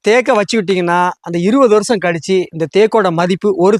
தேக்க வச்சுக்கிட்டீங்கன்னா அந்த 20 வருஷம் கழிச்சு இந்த தேக்கோட மதிப்பு ஒரு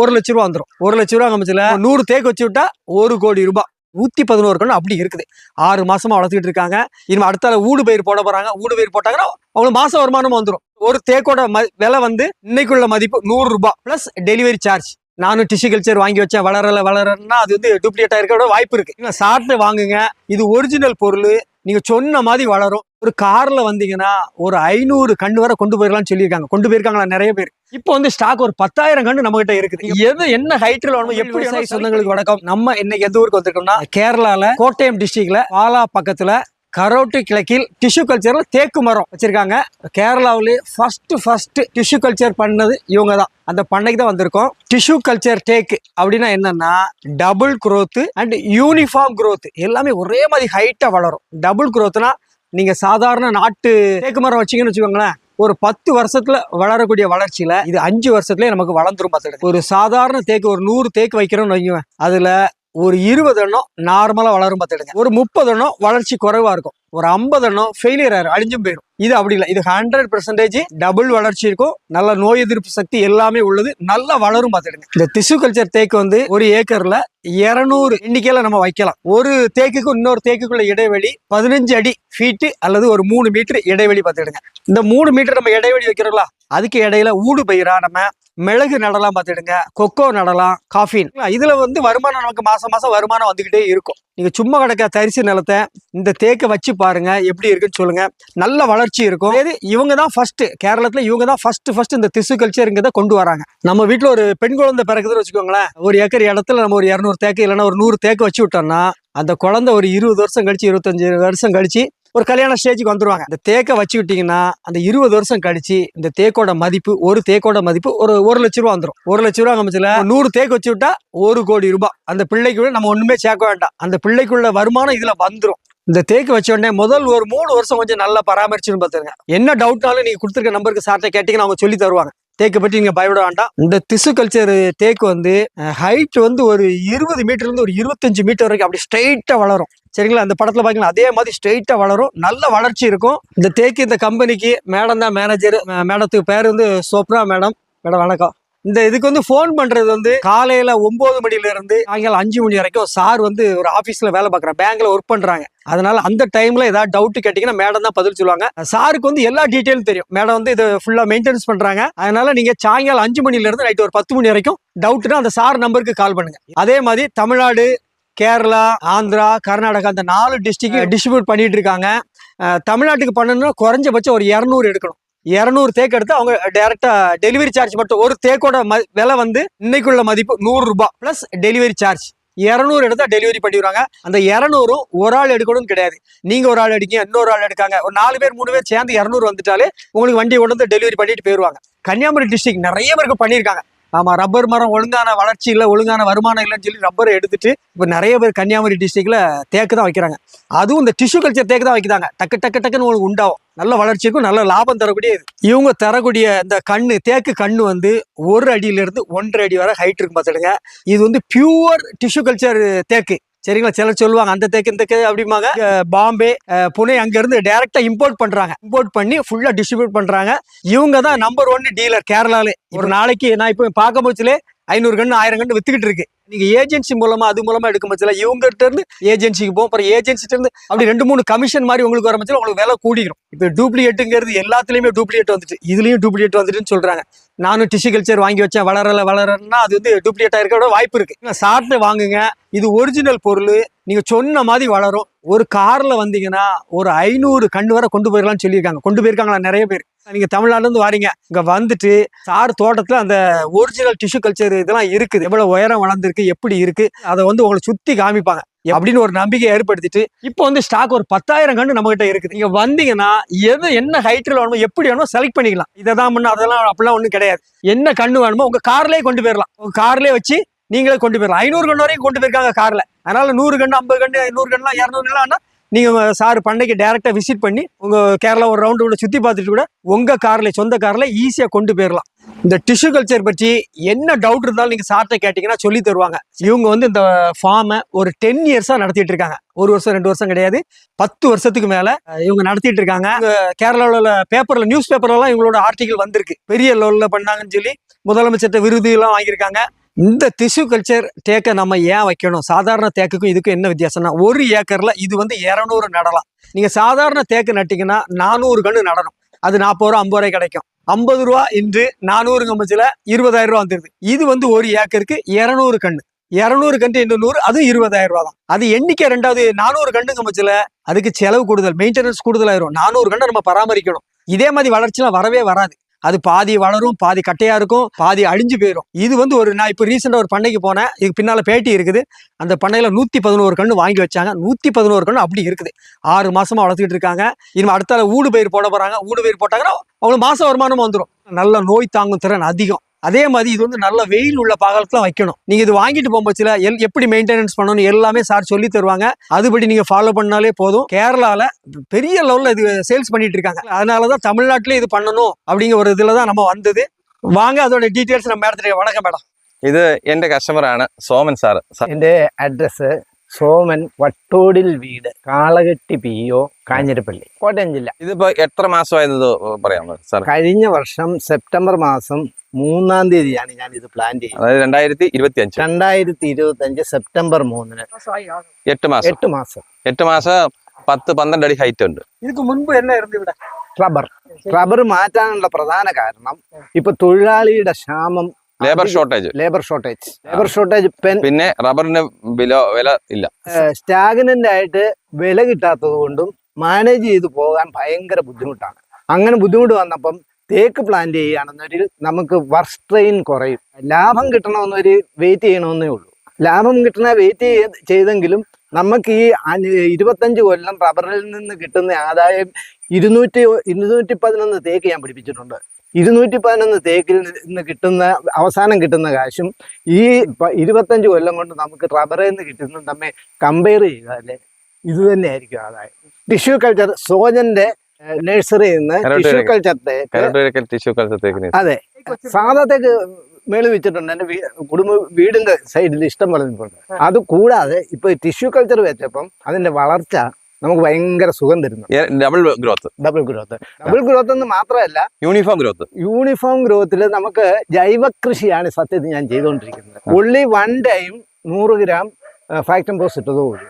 1 லட்ச ரூபா வந்துடும். 1 லட்ச ரூபா அமைச்சல 100 தேக்கு வச்சு விட்டா 1 கோடி ரூபாய். 111 கண்ணு அப்படி இருக்குது. 6 மாசமா வளர்த்துக்கிட்டு இருக்காங்க. இனிமே அடுத்தால ஊடு பயிர் போட போறாங்க. ஊடு பயிர் போட்டாங்கன்னா அவங்களுக்கு மாச வருமானம் வந்துடும். ஒரு தேக்கோட விலை வந்து இன்னைக்குள்ள மதிப்பு 100 ரூபாய் பிளஸ் டெலிவரி சார்ஜ். நானும் டிஷ்யூ கல்ச்சர் வாங்கி வச்சேன் வளரன்னா அது வந்து டூப்ளிகேட் ஆயிருக்க வாய்ப்பு இருக்கு. சாப்பிட்டு வாங்குங்க, இது ஒரிஜினல் பொருள். நீங்க சொன்ன மாதிரி வளரும். ஒரு கார்ல வந்தீங்கன்னா ஒரு 500 கண்ணு வரை கொண்டு போயிடலாம்னு சொல்லியிருக்காங்க. கொண்டு போயிருக்காங்களா நிறைய பேர். இப்போ வந்து ஸ்டாக் ஒரு 10,000 கண்ணு நம்ம கிட்ட இருக்குது. எது என்ன ஹைட்ல வேணுமோ எப்படி சொந்தங்களுக்கு வணக்கம். நம்ம இன்னைக்கு எந்த ஊருக்கு வந்திருக்கோம்னா கேரளால கோட்டயம் டிஸ்ட்ரிக்ட்ல பாலா பக்கத்துல கரோட்டி கிழக்கில் டிஷ்யூ கல்ச்சர்ல தேக்கு மரம் வச்சிருக்காங்க. கேரளாவிலே ஃபர்ஸ்ட் டிஷ்யூ கல்ச்சர் பண்ணது இவங்க தான். அந்த பண்ணைக்கு தான் வந்திருக்கோம். டிஷ்யூ கல்ச்சர் டேக் அப்படின்னா என்னன்னா double growth and uniform growth. எல்லாமே ஒரே மாதிரி ஹைட்டா வளரும். டபுள் குரோத்னா நீங்க சாதாரண நாட்டு தேக்கு மரம் வச்சீங்கன்னு வச்சுக்கோங்களேன், ஒரு 10 வருஷத்துல வளரக்கூடிய வளர்ச்சியில இது 5 வருஷத்துலயே நமக்கு வளர்ந்துரும். பார்த்துட்டு ஒரு சாதாரண தேக்கு ஒரு 100 தேக்கு வைக்கிறோம்னு வைக்குவேன், அதுல ஒரு 20 எண்ணம் நார்மலா வளரும். பார்த்துடுங்க. ஒரு 30 எண்ணம் வளர்ச்சி குறைவா இருக்கும். ஒரு 50 எண்ணம் ஃபெயிலியர் ஆயிரும், அழிஞ்சும் போயிடும். இது அப்படி இல்லை. இது 100% டபுள் வளர்ச்சி இருக்கும். நல்ல நோய் எதிர்ப்பு சக்தி எல்லாமே உள்ளது. நல்லா வளரும். பார்த்துடுங்க. இந்த டிஷ்யூ கல்ச்சர் தேக்கு வந்து ஒரு ஏக்கர்ல 200 எண்ணிக்கையில நம்ம வைக்கலாம். ஒரு தேக்குக்கும் இன்னொரு தேக்குக்குள்ள இடைவெளி 15 அடி ஃபீட்டு அல்லது ஒரு 3 மீட்டர் இடைவெளி. பார்த்துடுங்க. இந்த 3 மீட்டர் நம்ம இடைவெளி வைக்கிறோம்ல, அதுக்கு இடையில ஊடு பயிரா நம்ம மிளகு நடலாம். பார்த்துடுங்க. கொக்கோ நடலாம், காஃபின். இதுல வந்து வருமானம் நமக்கு மாசம் வருமானம் வந்துகிட்டே இருக்கும். நீங்க சும்மா கிடக்க தரிசு நிலத்தை இந்த தேக்க வச்சு பாருங்க, எப்படி இருக்குன்னு சொல்லுங்க. நல்ல வளர்ச்சி இருக்கும். இவங்க தான் ஃபர்ஸ்ட் கேரளத்துல, இவங்க தான் ஃபர்ஸ்ட் இந்த டிஷ்யூ கல்ச்சருங்கிறத கொண்டு வராங்க. நம்ம வீட்டுல ஒரு பெண் குழந்தை பிறகுதுன்னு வச்சுக்கோங்களேன், ஒரு ஏக்கர் இடத்துல நம்ம ஒரு 200 தேக்கு இல்லைன்னா ஒரு 100 தேக்கு வச்சு விட்டோம்னா அந்த குழந்தை ஒரு 20 வருஷம் கழிச்சு 25 வருஷம் கழிச்சு ஒரு கல்யாண ஸ்டேஜுக்கு வந்துருவாங்க. இந்த தேக்க வச்சுக்கிட்டீங்கன்னா அந்த 20 வருஷம் கழிச்சு இந்த தேக்கோட மதிப்பு ஒரு 1 லட்ச ரூபா வந்துடும். 1 லட்ச ரூபா அமைச்சல 100 தேக்கு வச்சு விட்டா 1 கோடி ரூபாய். அந்த பிள்ளைக்குள்ள நம்ம ஒண்ணுமே சேர்க்க வேண்டாம். அந்த பிள்ளைக்குள்ள வருமானம் இதுல வந்துடும். இந்த தேக்கு வச்ச உடனே முதல் ஒரு 3 வருஷம் கொஞ்சம் நல்லா பராமரிச்சுன்னு பார்த்துருங்க. என்ன டவுட்னாலும் நீங்க கொடுத்துருக்க நம்பருக்கு சார்ட்ட கேட்டீங்கன்னா அவங்க சொல்லி தருவாங்க. தேக்கை பற்றி நீங்க பயப்பட வேண்டாம். இந்த டிஷ்யூ கல்ச்சர் தேக்கு வந்து ஹைட் வந்து ஒரு 20 மீட்டர்ல இருந்து ஒரு 25 மீட்டர் வரைக்கும் அப்படி ஸ்ட்ரெயிட்டா வளரும். சரிங்களா? அந்த படத்துல பாத்தீங்களா, அதே மாதிரி ஸ்ட்ரெயிட்டா வளரும். நல்ல வளர்ச்சி இருக்கும். இந்த தேக்கு இந்த கம்பெனிக்கு மேடம் தான் மேனேஜர். மேடத்துக்கு பேர் வந்து சோப்ரா மேடம். மேடம் வணக்கம். இந்த இதுக்கு வந்து போன் பண்றது வந்து காலையில 9 மணில இருந்து சாயங்காலம் 5 மணி வரைக்கும். சார் வந்து ஒரு ஆபீஸ்ல வேலை பார்க்குறாங்க, பேங்க்ல ஒர்க் பண்றாங்க. அதனால அந்த டைம்ல ஏதாவது டவுட் கேட்டீங்கன்னா மேடம் தான் பதில் சொல்லுவாங்க. சாருக்கு வந்து எல்லா டீட்டெயிலும் தெரியும். மேடம் வந்து இதை ஃபுல்லா மெயின்டெனன்ஸ் பண்றாங்க. அதனால நீங்க சாயங்காலம் 5 மணில இருந்து நைட் ஒரு 10 மணி வரைக்கும் டவுட்னா அந்த சார் நம்பருக்கு கால் பண்ணுங்க. அதே மாதிரி தமிழ்நாடு, கேரளா, ஆந்திரா, கர்நாடகா அந்த 4 டிஸ்ட்ரிக்ட் டிஸ்ட்ரிபியூட் பண்ணிட்டு இருக்காங்க. தமிழ்நாட்டுக்கு பண்ணணும்னா குறைஞ்சபட்சம் ஒரு 200 எடுக்கணும். 200 தேக்கு எடுத்து அவங்க டைரக்டா டெலிவரி சார்ஜ் மட்டும். ஒரு தேக்கோட விலை வந்து இன்னைக்குள்ள மதிப்பு 100 ரூபாய் பிளஸ் டெலிவரி சார்ஜ். 200 எடுத்தா டெலிவரி பண்ணிடுவாங்க. அந்த 200 ஒரு ஆள் எடுக்கணும்னு கிடையாது. நீங்க ஒரு ஆள் எடுக்கீங்க, இன்னொரு ஆள் எடுக்காங்க, ஒரு 4 பேர் 3 பேர் சேர்ந்து 200 வந்துட்டாலே உங்களுக்கு வண்டி கொண்டு வந்து டெலிவரி பண்ணிட்டு போயிருவாங்க. கன்னியாகுமரி டிஸ்ட்ரிக்ட் நிறைய பேருக்கு பண்ணியிருக்காங்க. ஆமா, ரப்பர் மரம் ஒழுங்கான வளர்ச்சி இல்லை, ஒழுங்கான வருமானம் இல்லைன்னு சொல்லி ரப்பரை எடுத்துட்டு இப்போ நிறைய பேர் கன்னியாகுமரி டிஸ்ட்ரிக்ட்ல தேக்கு தான் வைக்கிறாங்க. அதுவும் இந்த டிஷ்யூ கல்ச்சர் தேக்கு தான் வைக்கிறாங்க. டக்குன்னு உங்களுக்கு உண்டாகும். நல்ல வளர்ச்சி இருக்கும், நல்ல லாபம் தரக்கூடிய இது. இவங்க தரக்கூடிய இந்த தேக்கு கண்ணு வந்து 1 அடியில இருந்து 1.5 அடி வரை ஹைட் இருக்கும். பார்த்துடுங்க. இது வந்து பியூர் டிஷ்யூ கல்ச்சர் தேக்கு. சரிங்களா? சிலர் சொல்லுவாங்க அந்த தேக்கு இந்த அப்படிமாங்க. பாம்பே, புனே அங்க இருந்து டைரக்டா இம்போர்ட் பண்றாங்க. இம்போர்ட் பண்ணி ஃபுல்லா டிஸ்ட்ரிபியூட் பண்றாங்க. இவங்க தான் நம்பர் 1 டீலர் கேரளாலே. ஒரு நாளைக்கு நான் இப்போ பார்க்க போச்சுலே 500 கண்ணு 1000 கண்ணு வித்துக்கிட்டு இருக்கு. நீங்க ஏஜென்சி மூலமா அது மூலமா எடுக்க பட்சல இவங்க கிட்ட இருந்து ஏஜென்சிக்கு போகும். அப்புறம் ஏஜென்சிட்ட இருந்து அப்படி 2-3 கமிஷன் மாதிரி உங்களுக்கு வர பட்சல உங்களுக்கு விலை கூடிடும். இப்போ டூப்ளிகேட்டுங்கிறது எல்லாத்துலயுமே டூப்ளிகேட் வந்துட்டு, இதுலயும் டூப்ளிகேட் வந்துட்டுன்னு சொல்றாங்க. நானும் டிஷ்யூ கல்ச்சர் வாங்கி வச்சேன் வளரன்னா அது வந்து டூப்ளிகேட் ஆயிருக்க வாய்ப்பு இருக்கு. சாப்பிட்டு வாங்குங்க, இது ஒரிஜினல் பொருள். நீங்க சொன்ன மாதிரி வளரும். ஒரு கார்ல வந்தீங்கன்னா ஒரு 500 கண்ணு வரை கொண்டு போயிடலாம்னு சொல்லியிருக்காங்க. கொண்டு போயிருக்காங்களா நிறைய பேர். நீங்க தமிழ்நாடுல இருந்து வாரீங்க, இங்க வந்துட்டு சார் தோட்டத்துல அந்த ஒரிஜினல் டிஷ்யூ கல்ச்சர் இதெல்லாம் இருக்குது, எவ்வளவு உயரம் வளர்ந்துருக்கு, எப்படி இருக்கு, அதை வந்து உங்களை சுத்தி காமிப்பாங்க அப்படின்னு ஒரு நம்பிக்கை ஏற்படுத்திட்டு இப்போ வந்து ஸ்டாக் ஒரு 10,000 கண்ணு நம்ம கிட்ட இருக்குது. நீங்க வந்தீங்கன்னா என்ன ஹைட்ல வேணுமோ எப்படி வேணுமோ செலக்ட் பண்ணிக்கலாம். இதான் பண்ண அதெல்லாம் அப்படிலாம் ஒண்ணும் கிடையாது. என்ன கண்ணு வேணுமோ உங்க கார்லயே கொண்டு போயிடலாம். உங்க கார்லயே வச்சு நீங்களே கொண்டு போயிடலாம். 500 கண்ணு வரைக்கும் கொண்டு போயிருக்காங்க கார்ல. அதனால 100 கண்ணு 50 கண்ணு 100 கண்ணுலாம் 200 கண்ணுலாம் நீங்க சார் பண்ணைக்கு டைரக்டா விசிட் பண்ணி உங்க கேரளா ஒரு ரவுண்டு கூட சுத்தி பார்த்துட்டு கூட உங்க கார்ல சொந்த கார்ல ஈஸியா கொண்டு போயிடலாம். இந்த டிஷ்யூ கல்ச்சர் பற்றி என்ன டவுட் இருந்தாலும் நீங்க சார்ட்ட கேட்டீங்கன்னா சொல்லி தருவாங்க. இவங்க வந்து இந்த ஃபார்மை ஒரு 10 இயர்ஸா நடத்திட்டு இருக்காங்க. 1 வருஷம் 2 வருஷம் கிடையாது, 10 வருஷத்துக்கு மேல இவங்க நடத்திட்டு இருக்காங்க. கேரளாவில் உள்ள பேப்பர்ல நியூஸ் பேப்பர்ல எல்லாம் இவங்களோட ஆர்டிகல் வந்திருக்கு. பெரிய லெவல்ல பண்ணாங்கன்னு சொல்லி முதலமைச்சர்கிட்ட விருது எல்லாம் வாங்கியிருக்காங்க. இந்த டிஷ்யூ கல்ச்சர் தேக்கை நம்ம ஏன் வைக்கணும்? சாதாரண தேக்குக்கும் இதுக்கும் என்ன வித்தியாசம்னா, 1 ஏக்கர்ல இது வந்து 200 நடலாம். நீங்க சாதாரண தேக்கு நட்டீங்கன்னா 400 கன்று நடணும். அது 40 ரூபா 50 ரூபாய் கிடைக்கும். 50 ரூபா இன்று 400 கம்பச்சில 20,000 ரூபா வந்துருது. இது வந்து 1 ஏக்கருக்கு 200 கன்று. 200 கன்று 800, அது 20,000 ரூபா தான். அது எண்ணிக்கை 2வது 400 கன்று கம்பச்சில அதுக்கு செலவு கூடுதல், மெயின்டெனன்ஸ் கூடுதலாயிரும். 400 கன்று நம்ம பராமரிக்கணும். இதே மாதிரி வளர்ச்சிலாம் வரவே வராது. அது பாதி வளரும், பாதி கட்டையா இருக்கும், பாதி அழிஞ்சு போயிடும். இது வந்து நான் இப்போ ரீசெண்டா ஒரு பண்ணைக்கு போனேன். இதுக்கு பின்னால பேட்டி இருக்குது. அந்த பண்ணையில 111 கன்று வாங்கி வச்சாங்க. 111 கன்று அப்படி இருக்குது. 6 மாசமா வளர்த்துக்கிட்டு இருக்காங்க. இனிமே அடுத்தால ஊடு பயிர் போட போறாங்க. ஊடு பயிர் போட்டாங்கன்னா அவங்களுக்கு மாச வருமானம் வந்துடும். நல்ல நோய் தாங்கும் திறன் அதிகம். அதே மாதிரி இது வந்து நல்ல வெயில் உள்ள பாகத்துல வைக்கணும். நீங்க இது வாங்கிட்டு போகும்போதுல எப்படி மெயின்டெனன்ஸ் பண்ணணும் எல்லாமே சார் சொல்லி தருவாங்க. அதுபடி நீங்க ஃபாலோ பண்ணாலே போதும். கேரளால பெரிய லெவல்ல இது சேல்ஸ் பண்ணிட்டு இருக்காங்க. அதனாலதான் தமிழ்நாட்டிலே இது பண்ணணும் அப்படிங்கிற ஒரு இதுலதான் நம்ம வந்தது. வாங்க அதோட டீட்டெயில்ஸ் நம்ம எடுத்துட்டு. வணக்கம் மேடம். ഇത് എന്റെ കസ്റ്റമറാണ് സോമൻ സാറ്. എൻ്റെ അഡ്രസ്സ് സോമൻ വട്ടോടിൽ വീട്, കാളകെട്ടി PO, കാഞ്ഞിരപ്പള്ളി, കോട്ടയം ജില്ല. ഇതിപ്പോ എത്ര മാസമായത് പറയാമോ സാർ? കഴിഞ്ഞ വർഷം സെപ്റ്റംബർ മാസം 3-ാം തീയതിയാണ് ഞാൻ ഇത് പ്ലാൻ ചെയ്യുന്നത്. അതായത് 2025. 2025 സെപ്റ്റംബർ 3-ന്. 8 മാസം. 8 മാസം. 8 മാസം 10-12 അടി ഹൈറ്റ് ഉണ്ട്. இதுக்கு முன்பு என்ன இருந்து ഇവിടെ? റബ്ബർ മാറ്റാനുള്ള പ്രധാന കാരണം ഇപ്പൊ തൊഴിലാളിയുടെ ക്ഷാമം, ലേബർ ഷോർട്ടേജ്. പിന്നെ റബ്ബറിന് വില ഇല്ല. സ്റ്റാഗ്നന്റ് ആയിട്ട് വില കിട്ടാത്തത് കൊണ്ടും മാനേജ് ചെയ്ത് പോകാൻ ഭയങ്കര ബുദ്ധിമുട്ടാണ്. അങ്ങനെ ബുദ്ധിമുട്ട് വന്നപ്പം തേക്ക് പ്ലാന്റ് ചെയ്യുകയാണെന്നൊരു നമുക്ക് വർക്ക് സ്ട്രെയിൻ കുറയും. ലാഭം കിട്ടണമെന്നൊരു വെയിറ്റ് ചെയ്യണമെന്നേ ഉള്ളൂ. ലാഭം കിട്ടണ വെയിറ്റ് ചെയ്തെങ്കിലും നമുക്ക് ഈ 25 കൊല്ലം റബ്ബറിൽ നിന്ന് കിട്ടുന്ന ആദായം 211 തേക്ക് ഞാൻ പിടിപ്പിച്ചിട്ടുണ്ട്. 211 തേക്കിൽ നിന്ന് കിട്ടുന്ന അവസാനം കിട്ടുന്ന കാശും ഈ 25 കൊല്ലം കൊണ്ട് നമുക്ക് റബ്ബറിൽ നിന്ന് കിട്ടുന്നതും തമ്മിൽ കമ്പയർ ചെയ്താൽ ഇത് തന്നെയായിരിക്കും ആദായം. ടിഷ്യൂ കൾച്ചർ സോജന്റെ നഴ്സറിയിൽ നിന്ന് ടിഷ്യൂ കൾച്ചർ തേക്ക്, അതെ, സാധാ തേക്ക് മേളിൽ വെച്ചിട്ടുണ്ട്. എൻ്റെ വീടിന്റെ സൈഡിൽ ഇഷ്ടം പോലെ നിൽപ്പുണ്ട്. അത് കൂടാതെ ഇപ്പൊ ടിഷ്യൂ കൾച്ചർ വെച്ചപ്പം അതിന്റെ വളർച്ച നമുക്ക് ഭയങ്കര സുഖം തരുന്നു. ഡബിൾ ഗ്രോത്ത് എന്ന് മാത്രമല്ല യൂണിഫോം ഗ്രോത്തിൽ നമുക്ക് ജൈവ കൃഷിയാണ് സത്യത്തിൽ ഞാൻ ചെയ്തുകൊണ്ടിരിക്കുന്നത്. ഉള്ളി 1 ടൈം 100 ഗ്രാം ഫാക്ടംപോസ് ഇട്ടതോടുകൂടി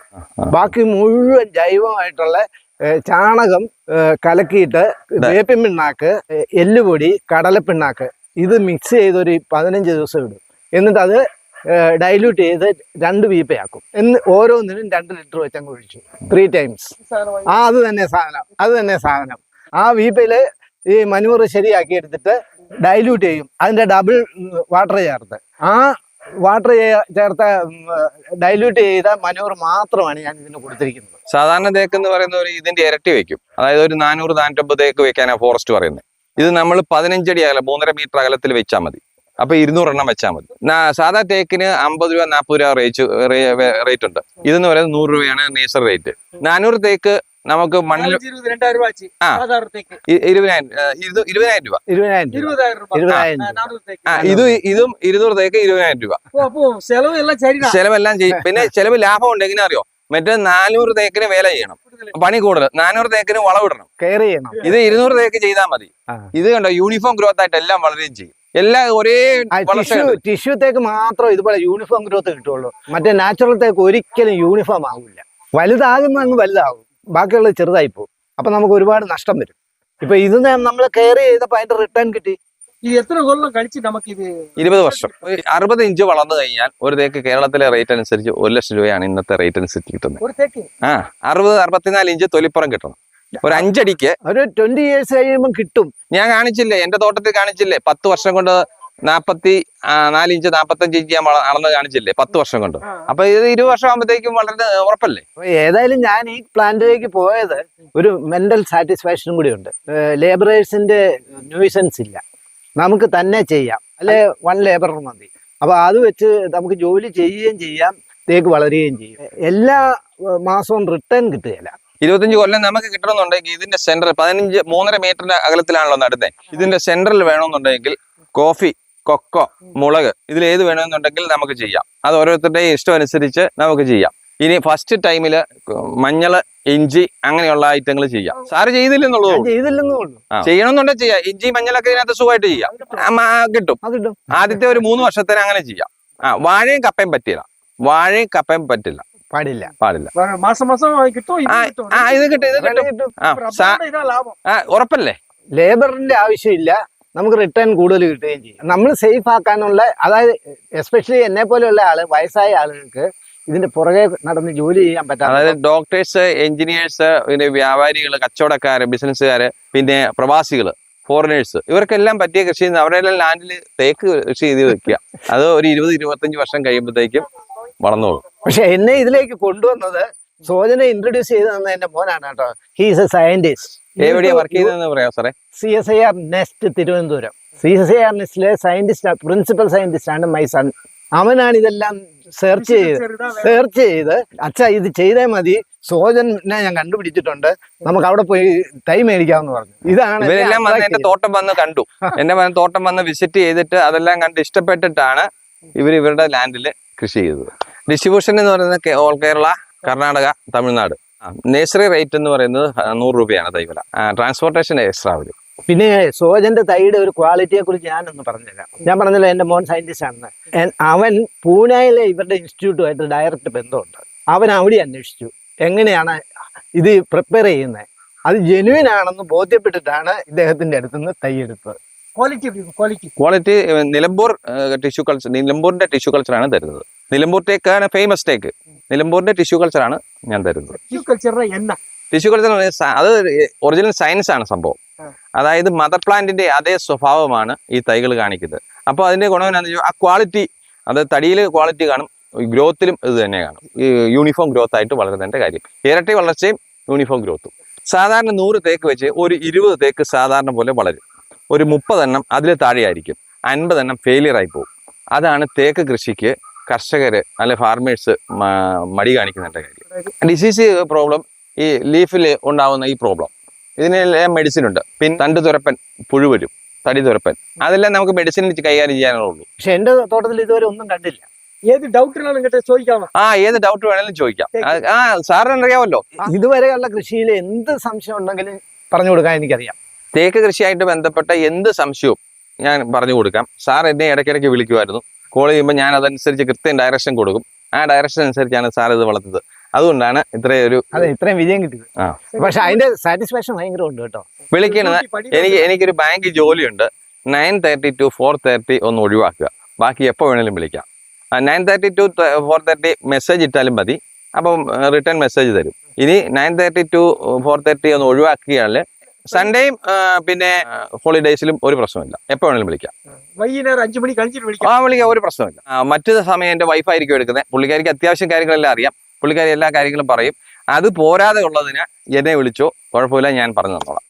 ബാക്കി മുഴുവൻ ജൈവമായിട്ടുള്ള ചാണകം കലക്കിയിട്ട് വേപ്പിൻ പിണ്ണാക്ക്, എല്ലുപൊടി, കടലപ്പിണ്ണാക്ക് ഇത് മിക്സ് ചെയ്തൊരു 15 ദിവസം ഇടും. എന്നിട്ട് അത് ഡൈല്യൂട്ട് ചെയ്ത് 2 വീപ്പയാക്കും. ഓരോന്നിനും 2 ലിറ്റർ വെച്ചങ്ങ് ഒഴിച്ചു 3 ടൈംസ്. അത് തന്നെ സാധനം. ആ വീപ്പയില് ഈ മനൂർ ശരിയാക്കി എടുത്തിട്ട് ഡൈല്യൂട്ട് ചെയ്യും. അതിന്റെ ഡബിൾ വാട്ടർ ചേർത്ത്, ആ വാട്ടർ ചേർത്ത ഡൈല്യൂട്ട് ചെയ്ത മനൂർ മാത്രമാണ് ഞാൻ ഇതിന് കൊടുത്തിരിക്കുന്നത്. സാധാരണ തേക്ക് എന്ന് പറയുന്ന ഇതിന്റെ ഇരട്ടി വെക്കും. അതായത് ഒരു 400-450 തേക്ക് വെക്കാനാണ് ഫോറസ്റ്റ് പറയുന്നത്. ഇത് നമ്മൾ 15 അടി അകലം 3.5 മീറ്റർ അകലത്തിൽ വെച്ചാൽ മതി. അപ്പൊ 200 എണ്ണം വെച്ചാൽ മതി. സാധാ തേക്കിന് 50 രൂപ 40 രൂപ റേറ്റ് ഉണ്ട്. ഇതെന്ന് പറയുന്നത് 100 രൂപയാണ് നേച്ചർ റേറ്റ്. 400 തേക്ക് നമുക്ക് മണ്ണിൽ 20,000 രൂപ. 20,000 രൂപ. ഇതും 200 തേക്ക് 20,000 രൂപ. ചെലവെല്ലാം ചെയ്യും. പിന്നെ ചെലവ് ലാഭം ഉണ്ട്. എങ്ങനെ അറിയോ? മറ്റേ 400 തേക്കിന് വേല ചെയ്യണം, പണി കൂടുതൽ. 400 തേക്കിന് വളവിടണം, കെയർ ചെയ്യണം. ഇത് 200 തേക്ക് ചെയ്താൽ മതി. ഇത് കണ്ടോ, യൂണിഫോം ഗ്രോത്ത് ആയിട്ട് എല്ലാം വളരുകയും ചെയ്യും. എല്ലാം ഒരേ ടിഷ്യൂ തേക്ക് മാത്രം ഇതുപോലെ യൂണിഫോം ഗ്രോത്ത് കിട്ടുള്ളൂ. മറ്റേ നാച്ചുറൽ തേക്ക് ഒരിക്കലും യൂണിഫോം ആകില്ല. വലുതാകുന്ന വലുതാകും, ബാക്കിയുള്ളത് ചെറുതായി പോകും. അപ്പൊ നമുക്ക് ഒരുപാട് നഷ്ടം വരും. ഇപ്പൊ ഇത് നമ്മൾ കെയർ ചെയ്തപ്പോ അതിന്റെ റിട്ടേൺ കിട്ടി. ഇത് എത്ര കൊല്ലം കഴിച്ച് നമുക്ക് ഇത് 20 വർഷം. 60 ഇഞ്ച് വളർന്നു കഴിഞ്ഞാൽ ഒരു തേക്ക് കേരളത്തിലെ റേറ്റ് അനുസരിച്ച് 1 ലക്ഷം രൂപയാണ് ഇന്നത്തെ റേറ്റ് അനുസരിച്ച് കിട്ടുന്നത്. 60-64 ഇഞ്ച് തൊലിപ്പുറം കിട്ടണം. ഒരു 5 അടിക്ക് ഒരു 20 years കഴിയുമ്പോൾ കിട്ടും. ഞാൻ കാണിച്ചില്ലേ, എന്റെ തോട്ടത്തിൽ കാണിച്ചില്ലേ, 10 വർഷം കൊണ്ട് 44 ഇഞ്ച് 45 ഇഞ്ച് ഞാൻ അളന്ന് കാണിച്ചില്ലേ 10 വർഷം കൊണ്ട്. അപ്പൊ ഇത് 20 വർഷം ആകുമ്പോഴത്തേക്കും വളരെ ഉറപ്പല്ലേ. ഏതായാലും ഞാൻ ഈ പ്ലാന്റിലേക്ക് പോയത് ഒരു മെന്റൽ സാറ്റിസ്ഫാക്ഷനും കൂടി ഉണ്ട്. ലേബറേഴ്സിന്റെ ന്യൂസൻസ് ഇല്ല, നമുക്ക് തന്നെ ചെയ്യാം. അല്ലെ 1 ലേബറർ മതി. അപ്പൊ അത് വെച്ച് നമുക്ക് ജോലി ചെയ്യുകയും ചെയ്യാം, തേക്ക് വളരുകയും ചെയ്യും. എല്ലാ മാസവും റിട്ടേൺ കിട്ടുകയില്ല. 25 കൊല്ലം നമുക്ക് കിട്ടണമെന്നുണ്ടെങ്കിൽ ഇതിന്റെ സെന്ററിൽ 3.5 മീറ്ററിന്റെ അകലത്തിലാണല്ലോ നടുന്നത്. ഇതിന്റെ സെന്ററിൽ വേണമെന്നുണ്ടെങ്കിൽ കോഫി, കൊക്കോ, മുളക് ഇതിൽ ഏത് വേണമെന്നുണ്ടെങ്കിൽ നമുക്ക് ചെയ്യാം. അത് ഓരോരുത്തരുടെയും ഇഷ്ടം അനുസരിച്ച് നമുക്ക് ചെയ്യാം. ഇനി ഫസ്റ്റ് ടൈമില് മഞ്ഞള്, ഇഞ്ചി അങ്ങനെയുള്ള ഐറ്റങ്ങൾ ചെയ്യാം. സാറ് ചെയ്തില്ലെന്നുള്ളൂ. ചെയ്യണമെന്നുണ്ടെങ്കിൽ ചെയ്യാം. ഇഞ്ചി, മഞ്ഞളൊക്കെ ഇതിനകത്ത് സുഖമായിട്ട് ചെയ്യാം. കിട്ടും. ആദ്യത്തെ ഒരു 3 വർഷത്തേന് അങ്ങനെ ചെയ്യാം. വാഴയും കപ്പയും പറ്റില്ല. വാഴയും കപ്പയും പറ്റില്ല, പാടില്ല. മാസം കിട്ടും. ഇത് കിട്ടും. ഉറപ്പല്ലേ? ലേബറിന്റെ ആവശ്യമില്ല, നമുക്ക് റിട്ടേൺ കൂടുതൽ കിട്ടുകയും ചെയ്യും. നമ്മൾ സേഫ് ആക്കാനുള്ള, അതായത് എസ്പെഷ്യലി എന്നെ പോലെയുള്ള വയസ്സായ ആളുകൾക്ക് ഇതിന്റെ പുറകെ നടന്ന് ജോലി ചെയ്യാൻ പറ്റാത്ത, അതായത് ഡോക്ടേഴ്സ്, എഞ്ചിനീയേഴ്സ്, പിന്നെ വ്യാപാരികള്, കച്ചവടക്കാര്, ബിസിനസ്സുകാര്, പിന്നെ പ്രവാസികള്, ഫോറിനേഴ്സ്, ഇവർക്കെല്ലാം പറ്റിയ കൃഷി. അവരെല്ലാം ലാൻഡിൽ തേക്ക് കൃഷി ചെയ്ത് വെക്കുക. അത് ഒരു 20-25 വർഷം കഴിയുമ്പോഴത്തേക്കും വളർന്നോളും. പക്ഷെ എന്നെ ഇതിലേക്ക് കൊണ്ടുവന്നത്, സോജനെ ഇൻട്രൊഡ്യൂസ് ചെയ്ത് തന്ന എന്റെ മോനാണ് കേട്ടോ. He's a scientist. എവിടെയാ വർക്ക് ചെയ്തതെന്ന് പറയാം സാറേ? CSIR NIIST Thiruvananthapuram. CSIR നെസ്റ്റിലെ സയന്റിസ്റ്റ്, പ്രിൻസിപ്പൽ സയന്റിസ്റ്റ് ആണ് മൈ സൺ. അവനാണ് ഇതെല്ലാം സെർച്ച് ചെയ്ത് അച്ഛാ ഇത് ചെയ്തേ മതി, സോജനെ ഞാൻ കണ്ടുപിടിച്ചിട്ടുണ്ട്, നമുക്ക് അവിടെ പോയി തൈ മേടിക്കാമെന്ന് പറഞ്ഞു. ഇതാണ് ഇവരെല്ലാം വന്ന് എന്റെ തോട്ടം വന്ന് കണ്ടു. എന്റെ തോട്ടം വന്ന് വിസിറ്റ് ചെയ്തിട്ട് അതെല്ലാം കണ്ട് ഇഷ്ടപ്പെട്ടിട്ടാണ് ഇവരുടെ ലാൻഡിൽ കൃഷി ചെയ്തത്. ഡിസ്ട്രിബ്യൂഷൻ എന്ന് പറയുന്നത് all Kerala, Karnataka, Tamil Nadu. Nursery rate എന്ന് പറയുന്നത് 100 രൂപയാണ് തൈ വില. ട്രാൻസ്പോർട്ടേഷൻ എക്സ്ട്രാ വരും. പിന്നെ സോജന്റെ തൈയുടെ ഒരു ക്വാളിറ്റിയെ കുറിച്ച് ഞാനൊന്ന് പറഞ്ഞുതരാം. ഞാൻ പറഞ്ഞല്ലോ എന്റെ മോൻ സയന്റിസ്റ്റ് ആണെന്ന്. അവൻ പൂനെയിലെ ഇവരുടെ ഇൻസ്റ്റിറ്റ്യൂട്ടുമായിട്ട് ഡയറക്റ്റ് ബന്ധമുണ്ട്. അവൻ അവിടെ അന്വേഷിച്ചു എങ്ങനെയാണ് ഇത് പ്രിപ്പയർ ചെയ്യുന്നത്. അത് ജെനുവിൻ ആണെന്ന് ബോധ്യപ്പെട്ടിട്ടാണ് ഇദ്ദേഹത്തിന്റെ അടുത്തുനിന്ന് തൈ എടുത്തത്. ക്വാളിറ്റി നിലമ്പൂർ ടിഷ്യൂ കൾച്ചർ, നിലമ്പൂരിന്റെ ടിഷ്യൂ കൾച്ചറാണ് തരുന്നത്. നിലമ്പൂർ ടേക്കാണ് ഫേമസ് ടേക്ക്. നിലമ്പൂരിന്റെ ടിഷ്യൂ കൾച്ചറാണ് ഞാൻ തരുന്നത്. ടിഷ്യൂ കൾച്ചർ അത് ഒറിജിനൽ സയൻസ് ആണ് സംഭവം. അതായത് മദർ പ്ലാന്റിന്റെ അതേ സ്വഭാവമാണ് ഈ തൈകൾ കാണിക്കുന്നത്. അപ്പോൾ അതിന്റെ ഗുണം എന്താണെന്ന് വെച്ചാൽ ആ ക്വാളിറ്റി, അത് തടിയിൽ ക്വാളിറ്റി കാണും, ഗ്രോത്തിലും ഇത് തന്നെ കാണും. ഈ യൂണിഫോം ഗ്രോത്ത് ആയിട്ട് വളരുന്നതിന്റെ കാര്യം. ഇരട്ടി വളർച്ചയും യൂണിഫോം ഗ്രോത്തും. സാധാരണ 100 തേക്ക് വെച്ച് ഒരു 20 തേക്ക് സാധാരണ പോലെ വളരും. ഒരു 30 എണ്ണം അതിൽ താഴെയായിരിക്കും. 50 എണ്ണം ഫെയിലിയർ ആയി പോകും. അതാണ് തേക്ക് കൃഷിക്ക് കർഷകര് അല്ലെ ഫാർമേഴ്സ് മടി കാണിക്കുന്നതിന്റെ കാര്യം. ഡിസീസ് പ്രോബ്ലം, ഈ ലീഫിൽ ഉണ്ടാവുന്ന ഈ പ്രോബ്ലം, ഇതിനെല്ലാം മെഡിസിൻ ഉണ്ട്. പിന്നെ തണ്ട് തുരപ്പൻ, പുഴു വരും, തടി തുരപ്പൻ, അതെല്ലാം നമുക്ക് മെഡിസിൻ കൈകാര്യം ചെയ്യാനുള്ളൂ. പക്ഷെ എന്റെ തോട്ടത്തിൽ ഇതുവരെ ഒന്നും കണ്ടില്ല. ഏത് ഡൗട്ടിനാണ് ചോദിക്കാം? ഏത് ഡൗട്ട് വേണമെങ്കിലും ചോദിക്കാം. സാറിന് അറിയാമല്ലോ. ഇതുവരെയുള്ള കൃഷിയിൽ എന്ത് സംശയം ഉണ്ടെങ്കിലും പറഞ്ഞു കൊടുക്കാൻ എനിക്കറിയാം. തേക്ക് കൃഷിയായിട്ട് ബന്ധപ്പെട്ട എന്ത് സംശയവും ഞാൻ പറഞ്ഞു കൊടുക്കാം. സാർ എന്നെ ഇടയ്ക്കിടയ്ക്ക് വിളിക്കുമായിരുന്നു. കോൾ ചെയ്യുമ്പോൾ ഞാൻ അതനുസരിച്ച് കൃത്യം ഡയറക്ഷൻ കൊടുക്കും. ആ ഡയറക്ഷൻ അനുസരിച്ചാണ് സാർ ഇത് വളർത്തത്. അതുകൊണ്ടാണ് ഇത്രയും വിജയം കിട്ടിയത്. പക്ഷെ അതിന്റെ സാറ്റിസ്ഫാക്ഷൻ ഭയങ്കര ഉണ്ട് കേട്ടോ. വിളിക്കുന്നത് എനിക്കൊരു ബാങ്ക് ജോലിയുണ്ട്. 9:30 to 4:30 ഒന്ന് ഒഴിവാക്കുക. ബാക്കി എപ്പോൾ വേണേലും വിളിക്കാം. 9:30 to 4:30 മെസ്സേജ് ഇട്ടാലും മതി. അപ്പം റിട്ടേൺ മെസ്സേജ് തരും. ഇനി 9:30 to 4:30 ഒന്ന് ഒഴിവാക്കിയാൽ സൺഡേയും പിന്നെ ഹോളിഡേയ്സിലും ഒരു പ്രശ്നമില്ല. എപ്പോൾ വേണമെങ്കിലും വിളിക്കാം. വൈകുന്നേരം 5 മണി കഴിഞ്ഞിട്ട് വിളിക്കാം, ഒരു പ്രശ്നമില്ല. മറ്റു സമയം എൻ്റെ വൈഫായിരിക്കും എടുക്കുന്നത്. പുള്ളിക്കാരിക്ക് അത്യാവശ്യം കാര്യങ്ങളെല്ലാം അറിയാം. പുള്ളിക്കാരി എല്ലാ കാര്യങ്ങളും പറയും. അത് പോരാതെ ഉള്ളതിന് എന്നെ വിളിച്ചോ, കുഴപ്പമില്ല, ഞാൻ പറഞ്ഞു തന്നോളാം.